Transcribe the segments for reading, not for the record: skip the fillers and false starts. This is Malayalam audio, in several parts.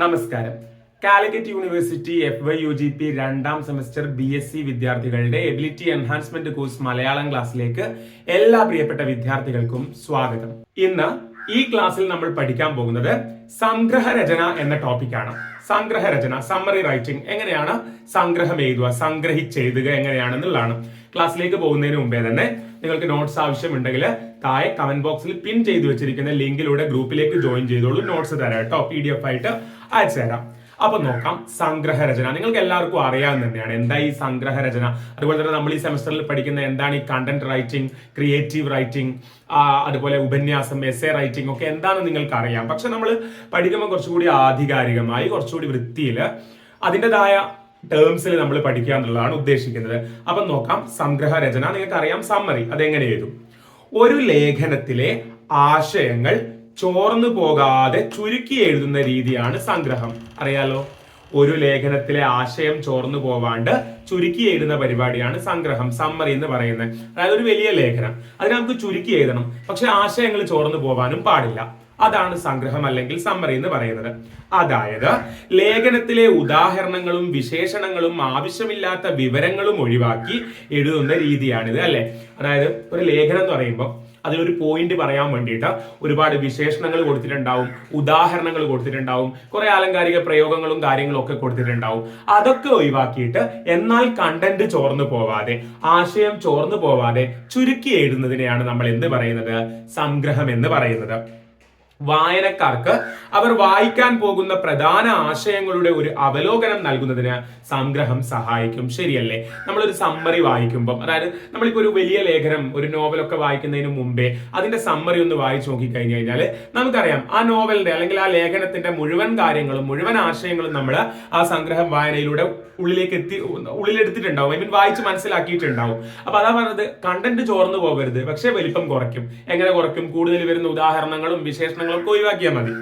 നമസ്കാരം. കാലിക്കറ്റ് യൂണിവേഴ്സിറ്റി FYUGP രണ്ടാം സെമസ്റ്റർ BSc വിദ്യാർത്ഥികളുടെ എബിലിറ്റി എൻഹാൻസ്മെന്റ് കോഴ്സ് മലയാളം ക്ലാസ്സിലേക്ക് എല്ലാ പ്രിയപ്പെട്ട വിദ്യാർത്ഥികൾക്കും സ്വാഗതം. ഇന്ന് ഈ ക്ലാസ്സിൽ നമ്മൾ പഠിക്കാൻ പോകുന്നത് സംഗ്രഹരചന എന്ന ടോപ്പിക്കാണ്. സംഗ്രഹരചന, സമ്മറി റൈറ്റിംഗ്, എങ്ങനെയാണ് സംഗ്രഹം എഴുതുക, സംഗ്രഹിച്ചെഴുതുക എങ്ങനെയാണെന്നുള്ളതാണ്. ക്ലാസ്സിലേക്ക് പോകുന്നതിന് മുമ്പേ തന്നെ നിങ്ങൾക്ക് നോട്ട്സ് ആവശ്യമുണ്ടെങ്കിൽ താഴെ കമന്റ് ബോക്സിൽ പിൻ ചെയ്തു വെച്ചിരിക്കുന്ന ലിങ്കിലൂടെ ഗ്രൂപ്പിലേക്ക് ജോയിൻ ചെയ്തോളൂ. നോട്ട്സ് തരാം കേട്ടോ, PDF ആയിട്ട് അയച്ചു തരാം. അപ്പൊ നോക്കാം, സംഗ്രഹരചന നിങ്ങൾക്ക് എല്ലാവർക്കും അറിയാവുന്ന തന്നെയാണ്. എന്താ ഈ സംഗ്രഹരചന? അതുപോലെ തന്നെ നമ്മൾ ഈ സെമസ്റ്ററിൽ പഠിക്കുന്ന എന്താണ് ഈ കണ്ടന്റ് റൈറ്റിംഗ്, ക്രിയേറ്റീവ് റൈറ്റിംഗ്, അതുപോലെ ഉപന്യാസം, എസ്സേ റൈറ്റിംഗ് ഒക്കെ എന്താണെന്ന് നിങ്ങൾക്ക് അറിയാം. പക്ഷെ നമ്മൾ പഠിക്കുമ്പോൾ കുറച്ചുകൂടി ആധികാരികമായി, കുറച്ചുകൂടി വൃത്തിയിൽ അതിൻ്റെതായ ടേംസിൽ നമ്മൾ പഠിക്കുക എന്നുള്ളതാണ് ഉദ്ദേശിക്കുന്നത്. അപ്പൊ നോക്കാം, സംഗ്രഹരചന നിങ്ങൾക്ക് അറിയാം. സമ്മറി അതെങ്ങനെ എഴുതും? ഒരു ലേഖനത്തിലെ ആശയങ്ങൾ ചോർന്നു പോകാതെ ചുരുക്കി എഴുതുന്ന രീതിയാണ് സംഗ്രഹം. അറിയാലോ, ഒരു ലേഖനത്തിലെ ആശയം ചോർന്നു പോവാണ്ട് ചുരുക്കി എഴുതുന്ന പരിപാടിയാണ് സംഗ്രഹം, സമ്മറി എന്ന് പറയുന്നത്. അതായത് ഒരു വലിയ ലേഖനം, അതിന് നമുക്ക് ചുരുക്കി എഴുതണം, പക്ഷെ ആശയങ്ങൾ ചോർന്നു പോവാനും പാടില്ല. അതാണ് സംഗ്രഹം അല്ലെങ്കിൽ സമ്മറി എന്ന് പറയുന്നത്. അതായത് ലേഖനത്തിലെ ഉദാഹരണങ്ങളും വിശേഷണങ്ങളും ആവശ്യമില്ലാത്ത വിവരങ്ങളും ഒഴിവാക്കി എഴുതുന്ന രീതിയാണിത്, അല്ലെ? അതായത് ഒരു ലേഖനം എന്ന് പറയുമ്പോൾ അതിലൊരു പോയിന്റ് പറയാൻ വേണ്ടിയിട്ട് ഒരുപാട് വിശേഷണങ്ങൾ കൊടുത്തിട്ടുണ്ടാവും, ഉദാഹരണങ്ങൾ കൊടുത്തിട്ടുണ്ടാവും, കുറെ ആലങ്കാരിക പ്രയോഗങ്ങളും കാര്യങ്ങളും ഒക്കെ കൊടുത്തിട്ടുണ്ടാവും. അതൊക്കെ ഒഴിവാക്കിയിട്ട് എന്നാൽ കണ്ടന്റ് ചോർന്നു പോവാതെ, ആശയം ചോർന്നു പോവാതെ ചുരുക്കി എഴുതുന്നതിനെയാണ് നമ്മൾ എന്ത് പറയുന്നത്? സംഗ്രഹം എന്ന് പറയുന്നത്. വായനക്കാർക്ക് അവർ വായിക്കാൻ പോകുന്ന പ്രധാന ആശയങ്ങളുടെ ഒരു അവലോകനം നൽകുന്നതിന് സംഗ്രഹം സഹായിക്കും. ശരിയല്ലേ? നമ്മളൊരു സമ്മറി വായിക്കുമ്പോൾ, അതായത് നമ്മളിപ്പോ ഒരു വലിയ ലേഖനം, ഒരു നോവലൊക്കെ വായിക്കുന്നതിന് മുമ്പേ അതിന്റെ സമ്മറി ഒന്ന് വായിച്ചു നോക്കി കഴിഞ്ഞു കഴിഞ്ഞാൽ നമുക്കറിയാം ആ നോവലിന്റെ അല്ലെങ്കിൽ ആ ലേഖനത്തിന്റെ മുഴുവൻ കാര്യങ്ങളും മുഴുവൻ ആശയങ്ങളും നമ്മൾ ആ സംഗ്രഹം വായനയിലൂടെ ഉള്ളിലെടുത്തിട്ടുണ്ടാവും, ഐ മീൻ വായിച്ച് മനസ്സിലാക്കിയിട്ടുണ്ടാവും. അപ്പൊ അതാ പറഞ്ഞത്, കണ്ടന്റ് ചോർന്നു പോകരുത്, പക്ഷെ വലിപ്പം കുറയ്ക്കും. എങ്ങനെ കുറയ്ക്കും? കൂടുതൽ വരുന്ന ഉദാഹരണങ്ങളും വിശേഷണങ്ങളും ഒഴിവാക്കിയാൽ മതി.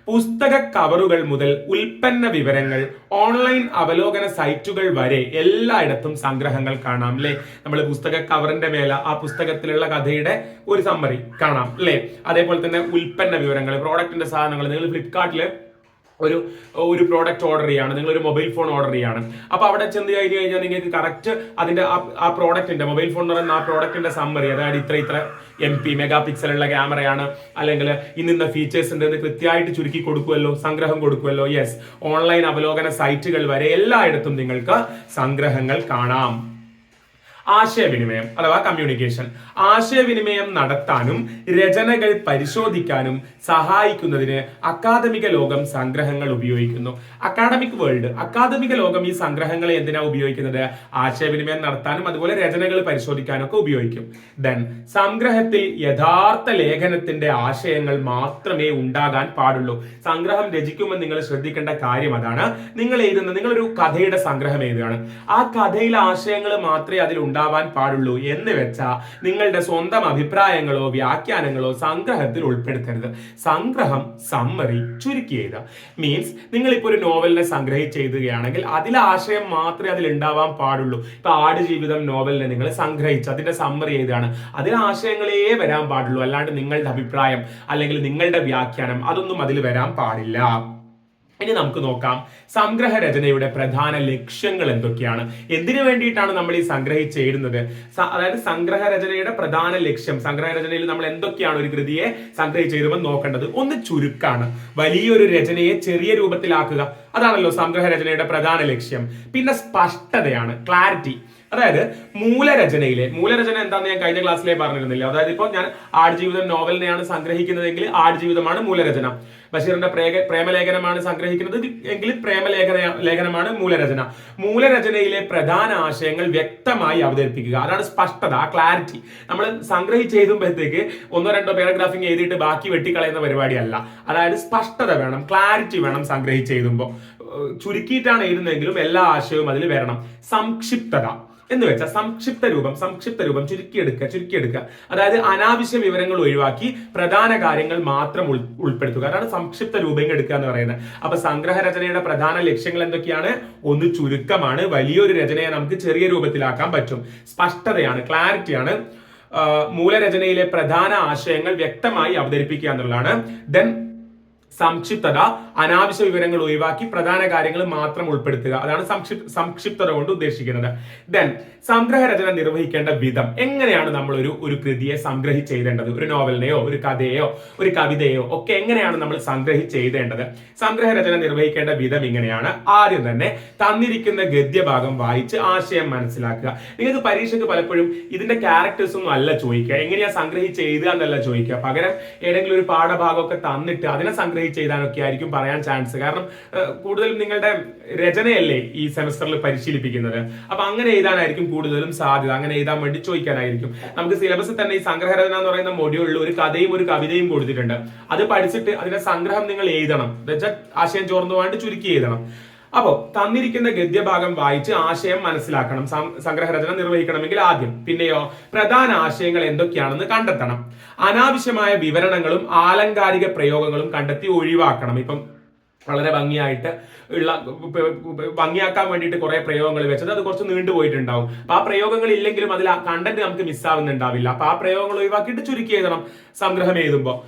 പുസ്തക കവറുകൾ മുതൽ ഉൽപ്പന്ന വിവരങ്ങൾ, ഓൺലൈൻ അവലോകന സൈറ്റുകൾ വരെ എല്ലായിടത്തും സംഗ്രഹങ്ങൾ കാണാം, അല്ലെ? നമ്മൾ പുസ്തക കവറിന്റെ മേലെ ആ പുസ്തകത്തിലുള്ള കഥയുടെ ഒരു സമ്മറി കാണാം, അല്ലെ? അതേപോലെ തന്നെ ഉൽപ്പന്ന വിവരങ്ങൾ, പ്രോഡക്റ്റിന്റെ സാധനങ്ങൾ. നിങ്ങൾ ഫ്ലിപ്കാർട്ടില് ഒരു പ്രോഡക്റ്റ് ഓർഡർ ചെയ്യാണ്, നിങ്ങൾ ഒരു മൊബൈൽ ഫോൺ ഓർഡർ ചെയ്യാണ്. അപ്പൊ അവിടെ ചെന്ന് കഴിഞ്ഞ് കഴിഞ്ഞാൽ നിങ്ങൾക്ക് കറക്റ്റ് അതിന്റെ ആ പ്രോഡക്റ്റിന്റെ, മൊബൈൽ ഫോൺ എന്ന് പറയുന്ന ആ പ്രോഡക്റ്റിന്റെ സമ്മറി, അതായത് ഇത്ര MP മെഗാ പിക്സലുള്ള ക്യാമറയാണ്, അല്ലെങ്കിൽ ഇന്ന ഫീച്ചേഴ്സ് ഉണ്ട് എന്ന് കൃത്യമായിട്ട് ചുരുക്കി കൊടുക്കുമല്ലോ, സംഗ്രഹം കൊടുക്കുമല്ലോ. യെസ്, ഓൺലൈൻ അവലോകന സൈറ്റുകൾ വരെ എല്ലായിടത്തും നിങ്ങൾക്ക് സംഗ്രഹങ്ങൾ കാണാം. ആശയവിനിമയം അഥവാ കമ്മ്യൂണിക്കേഷൻ, ആശയവിനിമയം നടത്താനും രചനകൾ പരിശോധിക്കാനും സഹായിക്കുന്നതിന് അക്കാദമിക ലോകം സംഗ്രഹങ്ങൾ ഉപയോഗിക്കുന്നു. അക്കാദമിക ലോകം ഈ സംഗ്രഹങ്ങളെ എന്തിനാ ഉപയോഗിക്കുന്നത്? ആശയവിനിമയം നടത്താനും അതുപോലെ രചനകൾ പരിശോധിക്കാനൊക്കെ ഉപയോഗിക്കും. ദെൻ സംഗ്രഹത്തിൽ യഥാർത്ഥ ലേഖനത്തിന്റെ ആശയങ്ങൾ മാത്രമേ ഉണ്ടാകാൻ പാടുള്ളൂ. സംഗ്രഹം രചിക്കുമ്പോൾ നിങ്ങൾ ശ്രദ്ധിക്കേണ്ട കാര്യം അതാണ്. നിങ്ങളൊരു കഥയുടെ സംഗ്രഹം എഴുതുകയാണ്, ആ കഥയിലെ ആശയങ്ങൾ മാത്രമേ അതിൽ ഉണ്ടാവാൻ പാടുള്ളൂ എന്ന് വെച്ചാൽ നിങ്ങളുടെ സ്വന്തം അഭിപ്രായങ്ങളോ വ്യാഖ്യാനങ്ങളോ സംഗ്രഹത്തിൽ ഉൾപ്പെടുത്തരുത്. സംഗ്രഹം, സമ്മറി, ചുരുക്കി എഴുതുക. മീൻസ് നിങ്ങളിപ്പോ ഒരു നോവലിനെ സംഗ്രഹിച്ച് എഴുതുകയാണെങ്കിൽ അതിലെ ആശയം മാത്രമേ അതിൽ ഉണ്ടാവാൻ പാടുള്ളൂ. ഇപ്പൊ ആടുജീവിതം നോവലിനെ നിങ്ങൾ സംഗ്രഹിച്ച് അതിന്റെ സമ്മറി എഴുതുകയാണ്, അതിലെ ആശയങ്ങളേ വരാൻ പാടുള്ളൂ, അല്ലാണ്ട് നിങ്ങളുടെ അഭിപ്രായം അല്ലെങ്കിൽ നിങ്ങളുടെ വ്യാഖ്യാനം അതൊന്നും അതിൽ വരാൻ പാടില്ല. ഇനി നമുക്ക് നോക്കാം, സംഗ്രഹരചനയുടെ പ്രധാന ലക്ഷ്യങ്ങൾ എന്തൊക്കെയാണ്, എന്തിനു വേണ്ടിയിട്ടാണ് നമ്മൾ ഈ സംഗ്രഹിച്ച് എഴുതുന്നത്? അതായത് സംഗ്രഹരചനയുടെ പ്രധാന ലക്ഷ്യം, സംഗ്രഹരചനയിൽ നമ്മൾ എന്തൊക്കെയാണ് ഒരു കൃതിയെ സംഗ്രഹിച്ച് എഴുതുമ്പോൾ നോക്കേണ്ടത്? ഒന്ന്, ചുരുക്കാണ്. വലിയൊരു രചനയെ ചെറിയ രൂപത്തിലാക്കുക, അതാണല്ലോ സംഗ്രഹരചനയുടെ പ്രധാന ലക്ഷ്യം. പിന്നെ സ്പഷ്ടതയാണ്, ക്ലാരിറ്റി. അതായത് മൂലരചന എന്താണെന്ന് ഞാൻ കഴിഞ്ഞ ക്ലാസ്സിലേ പറഞ്ഞിരുന്നില്ല. അതായത് ഇപ്പോൾ ഞാൻ ആടുജീവിതം നോവലിനെയാണ് സംഗ്രഹിക്കുന്നതെങ്കിൽ ആടുജീവിതമാണ് മൂലരചന. ബഷീറിന്റെ പ്രേമലേഖനമാണ് സംഗ്രഹിക്കുന്നത് എങ്കിൽ ലേഖനമാണ് മൂലരചന. മൂലരചനയിലെ പ്രധാന ആശയങ്ങൾ വ്യക്തമായി അവതരിപ്പിക്കുക, അതാണ് സ്പഷ്ടത, ക്ലാരിറ്റി. നമ്മൾ സംഗ്രഹിച്ച് എഴുതുമ്പോഴത്തേക്ക് 1-2 പാരഗ്രാഫിംഗ് എഴുതിയിട്ട് ബാക്കി വെട്ടിക്കളയുന്ന പരിപാടിയല്ല. അതായത് സ്പഷ്ടത വേണം, ക്ലാരിറ്റി വേണം സംഗ്രഹിച്ച് എഴുതുമ്പോൾ. ചുരുക്കിയിട്ടാണ് എഴുതുന്നതെങ്കിലും എല്ലാ ആശയവും അതിൽ വരണം. സംക്ഷിപ്തത എന്ന് വെച്ചാൽ സംക്ഷിപ്ത രൂപം ചുരുക്കിയെടുക്കുക. അതായത് അനാവശ്യ വിവരങ്ങൾ ഒഴിവാക്കി പ്രധാന കാര്യങ്ങൾ മാത്രം ഉൾപ്പെടുത്തുക, അതാണ് സംക്ഷിപ്ത രൂപം എടുക്കുക എന്ന് പറയുന്നത്. അപ്പൊ സംഗ്രഹരചനയുടെ പ്രധാന ലക്ഷ്യങ്ങൾ എന്തൊക്കെയാണ്? ഒന്ന്, ചുരുക്കമാണ്. വലിയൊരു രചനയെ നമുക്ക് ചെറിയ രൂപത്തിലാക്കാൻ പറ്റും. സ്പഷ്ടതയാണ്, ക്ലാരിറ്റിയാണ്. മൂലരചനയിലെ പ്രധാന ആശയങ്ങൾ വ്യക്തമായി അവതരിപ്പിക്കുക എന്നുള്ളതാണ്. ദെൻ സംക്ഷിപ്തത, അനാവശ്യ വിവരങ്ങൾ ഒഴിവാക്കി പ്രധാന കാര്യങ്ങൾ മാത്രം ഉൾപ്പെടുത്തുക. അതാണ് സംക്ഷിപ്തത കൊണ്ട് ഉദ്ദേശിക്കുന്നത്. ദെൻ സംഗ്രഹരചന നിർവഹിക്കേണ്ട വിധം. എങ്ങനെയാണ് നമ്മൾ ഒരു കൃതിയെ സംഗ്രഹിച്ച് എഴുതേണ്ടത്? ഒരു നോവലിനെയോ ഒരു കഥയോ ഒരു കവിതയോ ഒക്കെ എങ്ങനെയാണ് നമ്മൾ സംഗ്രഹിച്ച് എഴുതേണ്ടത്? സംഗ്രഹരചന നിർവഹിക്കേണ്ട വിധം ഇങ്ങനെയാണ്. ആദ്യം തന്നെ തന്നിരിക്കുന്ന ഗദ്യഭാഗം വായിച്ച് ആശയം മനസ്സിലാക്കുക. നിങ്ങൾക്ക് പരീക്ഷയ്ക്ക് പലപ്പോഴും ഇതിന്റെ ക്യാരക്ടേഴ്സ് ഒന്നും അല്ല ചോദിക്കുക, എങ്ങനെയാ സംഗ്രഹിച്ച് എഴുതുക എന്നല്ല ചോദിക്കുക. പകരം ഏതെങ്കിലും ഒരു പാഠഭാഗമൊക്കെ തന്നിട്ട് അതിനെ സംഗ്രഹിച്ച് എഴുതാനൊക്കെ ആയിരിക്കും പറയാൻ ചാൻസ്. കാരണം കൂടുതലും നിങ്ങളുടെ രചനയല്ലേ ഈ സെമസ്റ്ററിൽ പരിശീലിപ്പിക്കുന്നത്. അപ്പൊ അങ്ങനെ എഴുതാനായിരിക്കും കൂടുതലും സാധ്യത. അങ്ങനെ എഴുതാൻ വേണ്ടി ചോദിക്കാനായിരിക്കും. നമുക്ക് സിലബസിൽ തന്നെ ഈ സംഗ്രഹരചന എന്ന് പറയുന്ന മൊഡ്യൂളിൽ ഒരു കഥയും ഒരു കവിതയും കൊടുത്തിട്ടുണ്ട്. അത് പഠിച്ചിട്ട് അതിന്റെ സംഗ്രഹം നിങ്ങൾ എഴുതണം. എന്നുവെച്ചാൽ ആശയം ചോർന്നു പോകാണ്ട് ചുരുക്കി എഴുതണം. അപ്പോ തന്നിരിക്കുന്ന ഗദ്യഭാഗം വായിച്ച് ആശയം മനസ്സിലാക്കണം. സംഗ്രഹരചന നിർവഹിക്കണമെങ്കിൽ ആദ്യം. പിന്നെയോ പ്രധാന ആശയങ്ങൾ എന്തൊക്കെയാണെന്ന് കണ്ടെത്തണം. അനാവശ്യമായ വിവരണങ്ങളും ആലങ്കാരിക പ്രയോഗങ്ങളും കണ്ടെത്തി ഒഴിവാക്കണം. ഇപ്പം വളരെ ഭംഗിയായിട്ട് ഭംഗിയാക്കാൻ വേണ്ടിയിട്ട് കുറെ പ്രയോഗങ്ങൾ വെച്ചത് അത് കുറച്ച് നീണ്ടുപോയിട്ടുണ്ടാവും. അപ്പൊ ആ പ്രയോഗങ്ങൾ ഇല്ലെങ്കിലും അതിൽ കണ്ടന്റ് നമുക്ക് മിസ്സാവുന്നുണ്ടാവില്ല. അപ്പൊ ആ പ്രയോഗങ്ങൾ ഒഴിവാക്കിയിട്ട് ചുരുക്കി എഴുതണം സംഗ്രഹം എഴുതുമ്പോൾ.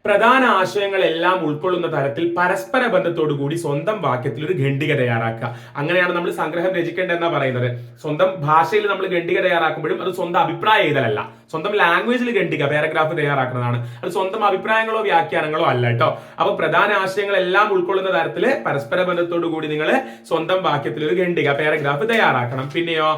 പ്രധാന ആശയങ്ങളെല്ലാം ഉൾക്കൊള്ളുന്ന തരത്തിൽ പരസ്പര ബന്ധത്തോടു കൂടി സ്വന്തം വാക്യത്തിൽ ഒരു ഖണ്ഡിക തയ്യാറാക്കുക. അങ്ങനെയാണ് നമ്മൾ സംഗ്രഹം രചിക്കേണ്ടതെന്നാ പറയുന്നത്. സ്വന്തം ഭാഷയിൽ നമ്മൾ ഖണ്ഡിക തയ്യാറാക്കുമ്പോഴും അത് സ്വന്തം അഭിപ്രായ എഴുതലല്ല, സ്വന്തം ലാംഗ്വേജിൽ ഖണ്ഡിക പാരഗ്രാഫ് തയ്യാറാക്കുന്നതാണ്. അത് സ്വന്തം അഭിപ്രായങ്ങളോ വ്യാഖ്യാനങ്ങളോ അല്ല കേട്ടോ. അപ്പൊ പ്രധാന ആശയങ്ങളെല്ലാം ഉൾക്കൊള്ളുന്ന തരത്തിൽ പരസ്പര ബന്ധത്തോടു കൂടി നിങ്ങൾ സ്വന്തം വാക്യത്തിൽ ഒരു ഖണ്ഡിക പാരഗ്രാഫ് തയ്യാറാക്കണം. പിന്നെയോ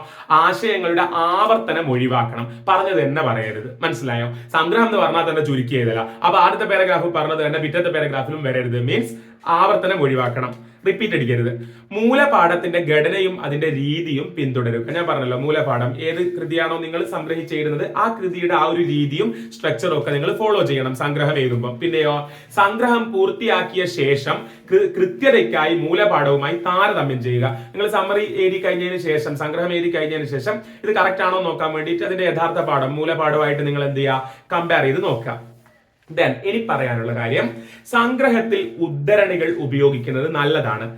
ആശയങ്ങളുടെ ആവർത്തനം ഒഴിവാക്കണം. പറഞ്ഞത് തന്നെ പറയരുത്. മനസ്സിലായോ? സംഗ്രഹം എന്ന് പറഞ്ഞാൽ തന്നെ ചുരുക്കി എഴുതല. അപ്പൊ ആദ്യത്തെ പാരഗ്രാഫ് പറഞ്ഞത് തന്നെ പിറ്റത്തെ പാരഗ്രാഫിലും വരരുത്. മീൻസ് ആവർത്തനം ഒഴിവാക്കണം, റിപ്പീറ്റ് അടിക്കരുത്. മൂലപാഠത്തിന്റെ ഘടനയും അതിന്റെ രീതിയും പിന്തുടരുക. ഞാൻ പറഞ്ഞല്ലോ, മൂലപാഠം ഏത് കൃതിയാണോ നിങ്ങൾ സംഗ്രഹിച്ചെഴുതുന്നത് ആ കൃതിയുടെ ആ ഒരു രീതിയും സ്ട്രക്ചറും ഒക്കെ നിങ്ങൾ ഫോളോ ചെയ്യണം സംഗ്രഹം എഴുതുമ്പോൾ. പിന്നെയോ സംഗ്രഹം പൂർത്തിയാക്കിയ ശേഷം കൃത്യതയ്ക്കായി മൂലപാഠവുമായി താരതമ്യം ചെയ്യുക. നിങ്ങൾ സമ്മറി എഴുതി കഴിഞ്ഞതിന് ശേഷം, സംഗ്രഹം എഴുതി കഴിഞ്ഞതിന് ശേഷം ഇത് കറക്റ്റ് ആണോ നോക്കാൻ വേണ്ടിയിട്ട് അതിന്റെ യഥാർത്ഥ പാഠം മൂലപാഠമായിട്ട് നിങ്ങൾ എന്ത് ചെയ്യുക, കമ്പയർ ചെയ്ത് നോക്കുക. ദെൻ ഇനി പറയാനുള്ള കാര്യം, സംഗ്രഹത്തിൽ ഉദ്ധരണികൾ ഉപയോഗിക്കുന്നത് നല്ലതാണ്.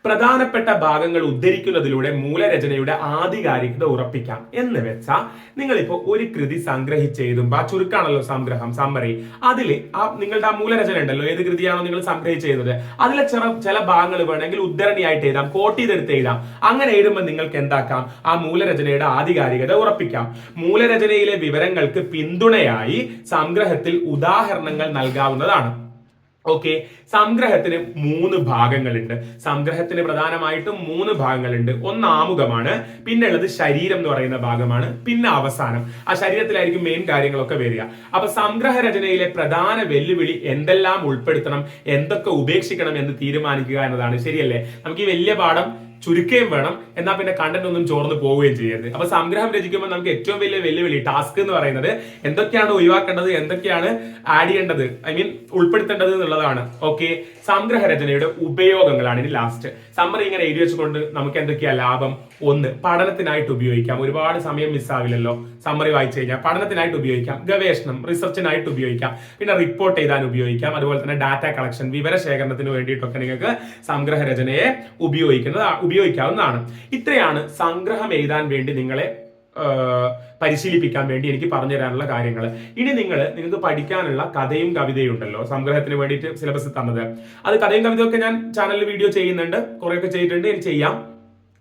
പ്രധാനപ്പെട്ട ഭാഗങ്ങൾ ഉദ്ധരിക്കുന്നതിലൂടെ മൂലരചനയുടെ ആധികാരികത ഉറപ്പിക്കാം. എന്ന് വെച്ചാൽ നിങ്ങളിപ്പോ ഒരു കൃതി സംഗ്രഹിച്ചെഴുതുമ്പോൾ, ആ ചുരുക്കാണല്ലോ സംഗ്രഹം, സമ്മറി, അതിൽ നിങ്ങളുടെ ആ മൂലരചന ഉണ്ടല്ലോ, ഏത് കൃതിയാണോ നിങ്ങൾ സംഗ്രഹിച്ചെഴുതുന്നത് അതിലെ ചില ഭാഗങ്ങൾ വേണമെങ്കിൽ ഉദ്ധരണിയായിട്ട് എഴുതാം, കോട്ട് ചെയ്തെടുത്ത് എഴുതാം. അങ്ങനെ എഴുതുമ്പോൾ നിങ്ങൾക്ക് എന്താക്കാം, ആ മൂലരചനയുടെ ആധികാരികത ഉറപ്പിക്കാം. മൂലരചനയിലെ വിവരങ്ങൾക്ക് പിന്തുണയായി സംഗ്രഹത്തിൽ ഉദാഹരണങ്ങൾ നൽകാവുന്നതാണ്. ഓക്കെ, സംഗ്രഹത്തിന് 3 ഭാഗങ്ങളുണ്ട്. സംഗ്രഹത്തിന് പ്രധാനമായിട്ടും 3 ഭാഗങ്ങളുണ്ട്. ഒന്ന് ആമുഖമാണ്, പിന്നെ ഉള്ളത് ശരീരം എന്ന് പറയുന്ന ഭാഗമാണ്, പിന്നെ അവസാനം. ആ ശരീരത്തിലായിരിക്കും മെയിൻ കാര്യങ്ങളൊക്കെ വരിക. അപ്പൊ സംഗ്രഹ രചനയിലെ പ്രധാന വെല്ലുവിളി എന്തെല്ലാം ഉൾപ്പെടുത്തണം, എന്തൊക്കെ ഉപേക്ഷിക്കണം എന്ന് തീരുമാനിക്കുക എന്നതാണ്. ശരിയല്ലേ? നമുക്ക് ഈ വലിയ പാഠം ചുരുക്കുകയും വേണം, എന്നാൽ പിന്നെ കണ്ടന്റ് ഒന്നും ചോർന്ന് പോവുകയും ചെയ്യരുത്. അപ്പൊ സംഗ്രഹം രചിക്കുമ്പോൾ നമുക്ക് ഏറ്റവും വലിയ വെല്ലുവിളി, ടാസ്ക് എന്ന് പറയുന്നത് എന്തൊക്കെയാണ് ഒഴിവാക്കേണ്ടത്, എന്തൊക്കെയാണ് ആഡ് ചെയ്യേണ്ടത്, ഉൾപ്പെടുത്തേണ്ടത് എന്നുള്ളതാണ്. ഓക്കെ, സംഗ്രഹ രചനയുടെ ഉപയോഗങ്ങളാണ് ഇനി ലാസ്റ്റ്. സമ്മറി ഇങ്ങനെ എഴുതി വെച്ചുകൊണ്ട് നമുക്ക് എന്തൊക്കെയാ ലാഭം? ഒന്ന്, പഠനത്തിനായിട്ട് ഉപയോഗിക്കാം. ഒരുപാട് സമയം മിസ്സാവില്ലല്ലോ സമ്മറി വായിച്ചു കഴിഞ്ഞാൽ. പഠനത്തിനായിട്ട് ഉപയോഗിക്കാം, ഗവേഷണം റിസർച്ചിനായിട്ട് ഉപയോഗിക്കാം, പിന്നെ റിപ്പോർട്ട് എഴുതാൻ ഉപയോഗിക്കാം. അതുപോലെ തന്നെ ഡാറ്റ കളക്ഷൻ, വിവരശേഖരണത്തിന് വേണ്ടിയിട്ടൊക്കെ നിങ്ങൾക്ക് സംഗ്രഹ രചനയെ ഉപയോഗിക്കാവുന്നതാണ്. ഇത്രയാണ് സംഗ്രഹം എഴുതാൻ വേണ്ടി നിങ്ങളെ പരിശീലിപ്പിക്കാൻ വേണ്ടി എനിക്ക് പറഞ്ഞു തരാനുള്ള കാര്യങ്ങൾ. ഇനി നിങ്ങൾക്ക് പഠിക്കാനുള്ള കഥയും കവിതയും ഉണ്ടല്ലോ സംഗ്രഹത്തിന് വേണ്ടിയിട്ട് സിലബസ് തന്നത്. അത് കഥയും കവിതയൊക്കെ ഞാൻ ചാനലിൽ വീഡിയോ ചെയ്യുന്നുണ്ട്, കുറെയൊക്കെ ചെയ്തിട്ടുണ്ട്, ഇനി ചെയ്യാം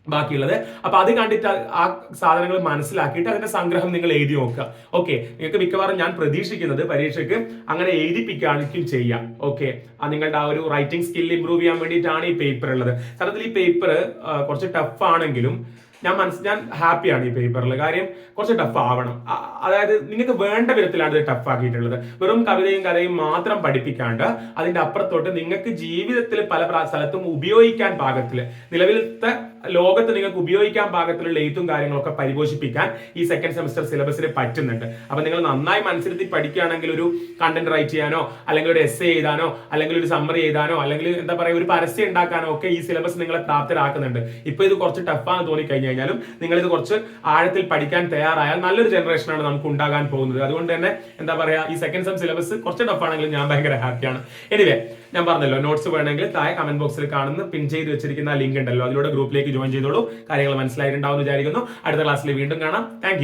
ബാക്കിയുള്ളത്. അപ്പൊ അത് കണ്ടിട്ട് ആ സാധനങ്ങൾ മനസ്സിലാക്കിയിട്ട് അതിന്റെ സംഗ്രഹം നിങ്ങൾ എഴുതി നോക്കുക. ഓക്കെ, നിങ്ങൾക്ക് മിക്കവാറും ഞാൻ പ്രതീക്ഷിക്കുന്നത് പരീക്ഷയ്ക്ക് അങ്ങനെ എഴുതിപ്പിക്കാനും ചെയ്യാം. ഓക്കെ, നിങ്ങളുടെ ആ ഒരു റൈറ്റിംഗ് സ്കിൽ ഇംപ്രൂവ് ചെയ്യാൻ വേണ്ടിയിട്ടാണ് ഈ പേപ്പർ ഉള്ളത്. സത്യത്തിൽ ഈ പേപ്പർ കുറച്ച് ടഫ് ആണെങ്കിലും ഞാൻ ഹാപ്പിയാണ് ഈ പേപ്പറിൽ. കാര്യം കുറച്ച് ടഫ് ആവണം. അതായത് നിങ്ങൾക്ക് വേണ്ട വിധത്തിലാണ് ഇത് ടഫ് ആക്കിയിട്ടുള്ളത്. വെറും കവിതയും കഥയും മാത്രം പഠിപ്പിക്കാണ്ട് അതിന്റെ അപ്പുറത്തോട്ട് നിങ്ങൾക്ക് ജീവിതത്തിൽ പല സ്ഥലത്തും ഉപയോഗിക്കാൻ പാകത്തിൽ, നിലവിലത്തെ ലോകത്ത് നിങ്ങൾക്ക് ഉപയോഗിക്കാൻ പാകത്തിലുള്ള എഴുത്തും കാര്യങ്ങളൊക്കെ പരിപോഷിപ്പിക്കാൻ ഈ സെക്കൻഡ് സെമസ്റ്റർ സിലബസിന് പറ്റുന്നുണ്ട്. അപ്പൊ നിങ്ങൾ നന്നായി മനസ്സിലെത്തി പഠിക്കുകയാണെങ്കിൽ ഒരു കണ്ടന്റ് റൈറ്റ് ചെയ്യാനോ, അല്ലെങ്കിൽ ഒരു എസ്സേ എഴുതാനോ, അല്ലെങ്കിൽ ഒരു സമ്മറി എഴുതാനോ, അല്ലെങ്കിൽ എന്താ പറയുക ഒരു പരസ്യം ഉണ്ടാക്കാനോ ഒക്കെ ഈ സിലബസ് നിങ്ങളെ പ്രാപ്തരാക്കുന്നുണ്ട്. ഇപ്പൊ ഇത് കുറച്ച് ടഫാന്ന് തോന്നിക്കഴിഞ്ഞു കഴിഞ്ഞാലും നിങ്ങൾ ഇത് കുറച്ച് ആഴത്തിൽ പഠിക്കാൻ തയ്യാറായാൽ നല്ലൊരു ജനറേഷനാണ് നമുക്ക് ഉണ്ടാകാൻ പോകുന്നത്. അതുകൊണ്ട് തന്നെ എന്താ പറയാ, ഈ സെക്കൻഡ് സെം സിലബസ് കുറച്ച് ടഫാണെങ്കിലും ഞാൻ ഭയങ്കര ഹാപ്പിയാണ്. എനിവേ, ഞാൻ പറഞ്ഞല്ലോ, നോട്ട്സ് വേണമെങ്കിൽ താഴെ കമന്റ് ബോക്സിൽ കാണുന്ന പിൻ ചെയ്ത് വെച്ചിരിക്കുന്ന ലിങ്ക് ഉണ്ടല്ലോ, അതിലൂടെ ഗ്രൂപ്പിലേക്ക് ജോയിൻ ചെയ്തോളൂ. കാര്യങ്ങൾ മനസ്സിലായിട്ടുണ്ടാവും എന്ന് വിചാരിക്കുന്നു. അടുത്ത ക്ലാസ്സിൽ വീണ്ടും കാണാം. താങ്ക്